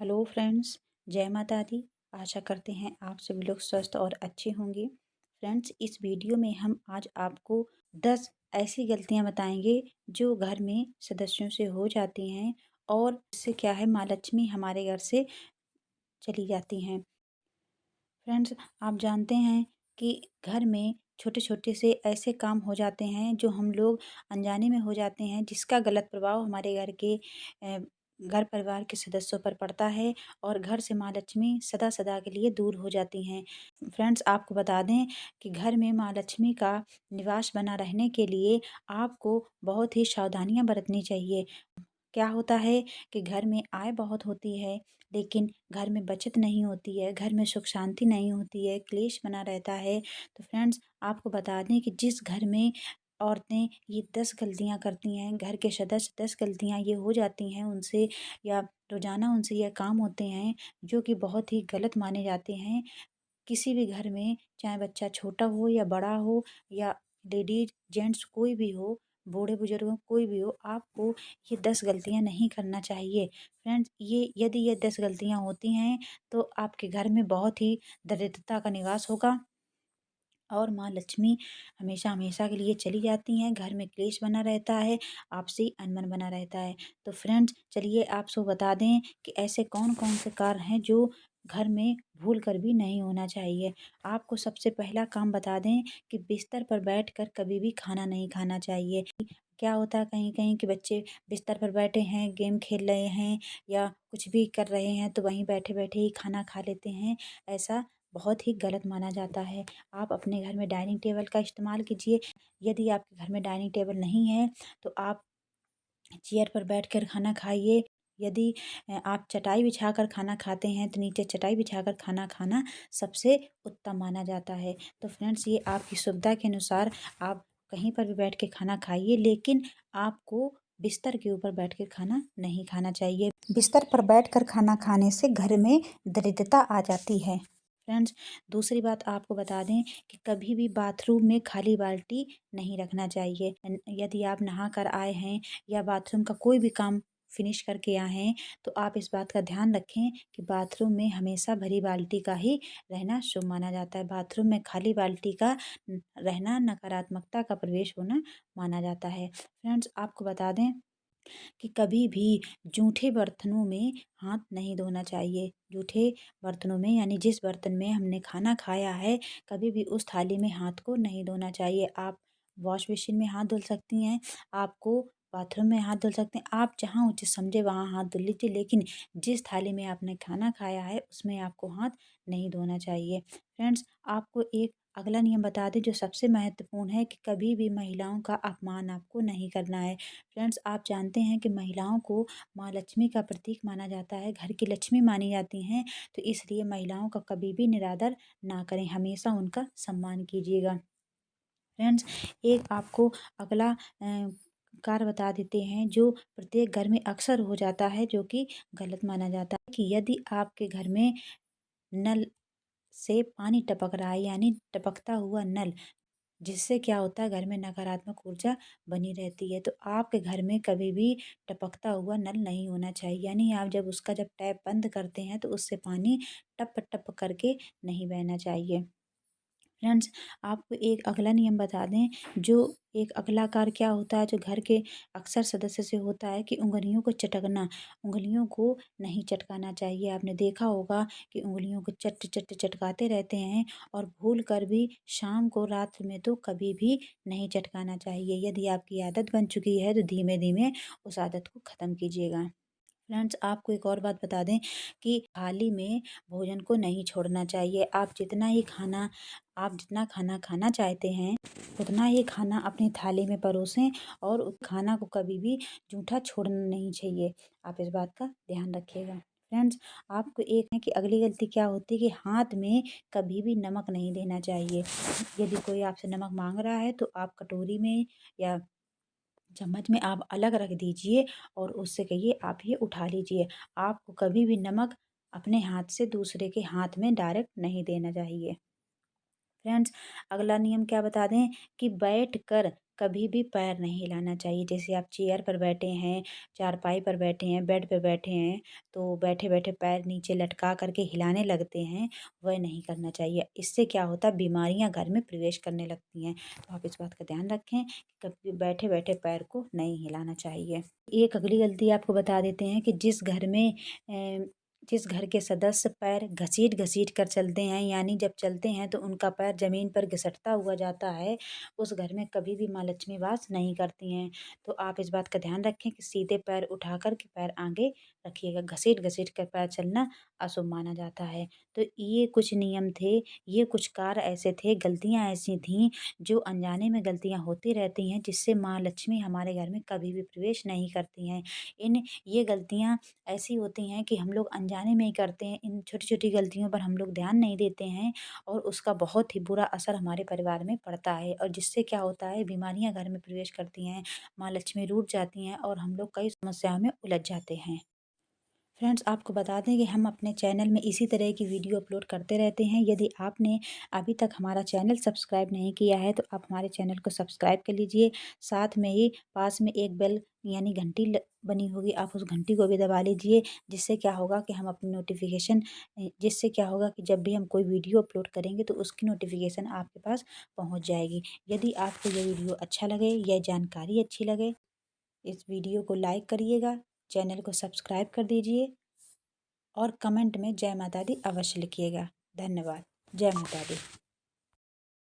Hello friends, जय माता दी। आशा करते हैं आप सभी लोग स्वस्थ और अच्छे होंगे। फ्रेंड्स, इस वीडियो में हम आज आपको 10 ऐसी गलतियां बताएंगे जो घर में सदस्यों से हो जाती हैं और इससे क्या है, माँ लक्ष्मी हमारे घर से चली जाती हैं। फ्रेंड्स, आप जानते हैं कि घर में छोटे छोटे से ऐसे काम हो जाते हैं जो हम लोग अनजाने में हो जाते हैं, जिसका गलत प्रभाव हमारे घर के घर परिवार के सदस्यों पर पड़ता है और घर से माँ लक्ष्मी सदा सदा के लिए दूर हो जाती हैं। फ्रेंड्स, आपको बता दें कि घर में माँ लक्ष्मी का निवास बना रहने के लिए आपको बहुत ही सावधानियां बरतनी चाहिए। क्या होता है कि घर में आय बहुत होती है, लेकिन घर में बचत नहीं होती है, घर में सुख शांति नहीं होती है, क्लेश बना रहता है। तो फ्रेंड्स, आपको बता दें कि जिस घर में औरतें ये 10 गलतियां करती हैं, घर के सदस्य 10 गलतियां ये हो जाती हैं उनसे, या रोजाना उनसे ये काम होते हैं जो कि बहुत ही गलत माने जाते हैं। किसी भी घर में चाहे बच्चा छोटा हो या बड़ा हो, या लेडीज जेंट्स कोई भी हो, बूढ़े बुजुर्ग हो, कोई भी हो, आपको ये 10 गलतियां नहीं करना चाहिए। फ्रेंड्स, ये यदि ये 10 गलतियां होती हैं तो आपके घर में बहुत ही दरिद्रता का निवास होगा और माँ लक्ष्मी हमेशा हमेशा के लिए चली जाती हैं। घर में क्लेश बना रहता है, आपसी अनबन बना रहता है। तो फ्रेंड्स, चलिए आपको बता दें कि ऐसे कौन कौन से कार्य हैं जो घर में भूल कर भी नहीं होना चाहिए। आपको सबसे पहला काम बता दें कि बिस्तर पर बैठकर कभी भी खाना नहीं खाना चाहिए। क्या होता है कहीं कहीं कि बच्चे बिस्तर पर बैठे हैं, गेम खेल रहे हैं या कुछ भी कर रहे हैं, तो वहीं बैठे बैठे ही खाना खा लेते हैं। ऐसा बहुत ही गलत माना जाता है। आप अपने घर में डाइनिंग टेबल का इस्तेमाल कीजिए। यदि आपके घर में डाइनिंग टेबल नहीं है तो आप चेयर पर बैठकर खाना खाइए। यदि आप चटाई बिछाकर खाना खाते हैं तो नीचे चटाई बिछाकर खाना खाना सबसे उत्तम माना जाता है। तो फ्रेंड्स, ये आपकी सुविधा के अनुसार आप कहीं पर भी बैठ के खाना खाइए, लेकिन आपको बिस्तर के ऊपर बैठ के खाना नहीं खाना चाहिए। बिस्तर पर बैठकर खाना खाने से घर में दरिद्रता आ जाती है। फ्रेंड्स, दूसरी बात आपको बता दें कि कभी भी बाथरूम में खाली बाल्टी नहीं रखना चाहिए। यदि आप नहा कर आए हैं या बाथरूम का कोई भी काम फिनिश करके आए हैं, तो आप इस बात का ध्यान रखें कि बाथरूम में हमेशा भरी बाल्टी का ही रहना शुभ माना जाता है। बाथरूम में खाली बाल्टी का रहना नकारात्मकता का प्रवेश होना माना जाता है। फ्रेंड्स, आपको बता दें कि कभी भी जूठे बर्तनों में हाथ नहीं धोना चाहिए। जूठे बर्तनों में यानी जिस बर्तन में हमने खाना खाया है, कभी भी उस थाली में हाथ को नहीं धोना चाहिए। आप वॉश बेसिन में हाथ धुल सकती हैं, आपको बाथरूम में हाथ धुल सकते हैं, आप जहाँ उचित समझे वहाँ हाथ धुल लीजिए, लेकिन जिस थाली में आपने खाना खाया है उसमें आपको हाथ नहीं धोना चाहिए। फ्रेंड्स, आपको एक अगला नियम बता दें जो सबसे महत्वपूर्ण है कि कभी भी महिलाओं का अपमान आपको नहीं करना है। फ्रेंड्स, आप जानते हैं कि महिलाओं को माँ लक्ष्मी का प्रतीक माना जाता है, घर की लक्ष्मी मानी जाती हैं, तो इसलिए महिलाओं का कभी भी निरादर ना करें, हमेशा उनका सम्मान कीजिएगा। फ्रेंड्स, एक आपको अगला कार्य बता देते हैं जो प्रत्येक घर में अक्सर हो जाता है, जो कि गलत माना जाता है कि यदि आपके घर में नल से पानी टपक रहा है, यानी टपकता हुआ नल, जिससे क्या होता है घर में नकारात्मक ऊर्जा बनी रहती है। तो आपके घर में कभी भी टपकता हुआ नल नहीं होना चाहिए, यानी आप जब टैप बंद करते हैं तो उससे पानी टप टप करके नहीं बहना चाहिए। फ्रेंड्स, आपको एक अगला नियम बता दें, जो एक अगला कार्य क्या होता है जो घर के अक्सर सदस्य से होता है कि उंगलियों को चटकना। उंगलियों को नहीं चटकाना चाहिए। आपने देखा होगा कि उंगलियों को चट चट चटकाते रहते हैं, और भूल कर भी शाम को रात में तो कभी भी नहीं चटकाना चाहिए। यदि आपकी आदत बन चुकी है तो धीमे धीमे उस आदत को ख़त्म कीजिएगा। फ्रेंड्स, आपको एक और बात बता दें कि थाली में भोजन को नहीं छोड़ना चाहिए। आप जितना खाना खाना चाहते हैं उतना ही खाना अपनी थाली में परोसें, और उस खाना को कभी भी जूठा छोड़ना नहीं चाहिए। आप इस बात का ध्यान रखिएगा। फ्रेंड्स, आपको एक है कि अगली गलती क्या होती है कि हाथ में कभी भी नमक नहीं देना चाहिए। यदि कोई आपसे नमक मांग रहा है तो आप कटोरी में या चम्मच में आप अलग रख दीजिए और उससे कहिए आप ये उठा लीजिए। आपको कभी भी नमक अपने हाथ से दूसरे के हाथ में डायरेक्ट नहीं देना चाहिए। फ्रेंड्स, अगला नियम क्या बता दें कि बैठकर कभी भी पैर नहीं हिलाना चाहिए। जैसे आप चेयर पर बैठे हैं, चारपाई पर बैठे हैं, बेड पे बैठे हैं, तो बैठे-बैठे पैर नीचे लटका करके हिलाने लगते हैं, वह नहीं करना चाहिए। इससे क्या होता है, बीमारियाँ घर में प्रवेश करने लगती हैं। तो आप इस बात का ध्यान रखें कि कभी बैठे-बैठे पैर को नहीं हिलाना चाहिए। एक अगली गलती आपको बता देते हैं कि जिस घर के सदस्य पैर घसीट-घसीट कर चलते हैं, यानी जब चलते हैं तो उनका पैर ज़मीन पर घिसटता हुआ जाता है, उस घर में कभी भी माँ लक्ष्मी वास नहीं करती हैं। तो आप इस बात का ध्यान रखें कि सीधे पैर उठा कर के पैर आगे रखिएगा। घसीट-घसीट कर पैर चलना अशुभ माना जाता है। तो ये कुछ नियम थे, ये कुछ कार्य ऐसे थे, गलतियाँ ऐसी थीं जो अनजाने में गलतियाँ होती रहती हैं, जिससे माँ लक्ष्मी हमारे घर में कभी भी प्रवेश नहीं करती हैं। ये गलतियाँ ऐसी होती हैं कि हम लोग अनजाने में ही करते हैं। इन छोटी-छोटी गलतियों पर हम लोग ध्यान नहीं देते हैं और उसका बहुत ही बुरा असर हमारे परिवार में पड़ता है, और जिससे क्या होता है, बीमारियाँ घर में प्रवेश करती हैं, माँ लक्ष्मी रूठ जाती हैं और हम लोग कई समस्याओं में उलझ जाते हैं। फ्रेंड्स, आपको बता दें कि हम अपने चैनल में इसी तरह की वीडियो अपलोड करते रहते हैं। यदि आपने अभी तक हमारा चैनल सब्सक्राइब नहीं किया है तो आप हमारे चैनल को सब्सक्राइब कर लीजिए। साथ में ही पास में एक बेल यानी घंटी बनी होगी, आप उस घंटी को भी दबा लीजिए। जिससे क्या होगा कि जब भी हम कोई वीडियो अपलोड करेंगे तो उसकी नोटिफिकेशन आपके पास पहुँच जाएगी। यदि आपको ये वीडियो अच्छा लगे, यह जानकारी अच्छी लगे, इस वीडियो को लाइक करिएगा, चैनल को सब्सक्राइब कर दीजिए और कमेंट में जय माता दी अवश्य लिखिएगा। धन्यवाद। जय माता दी।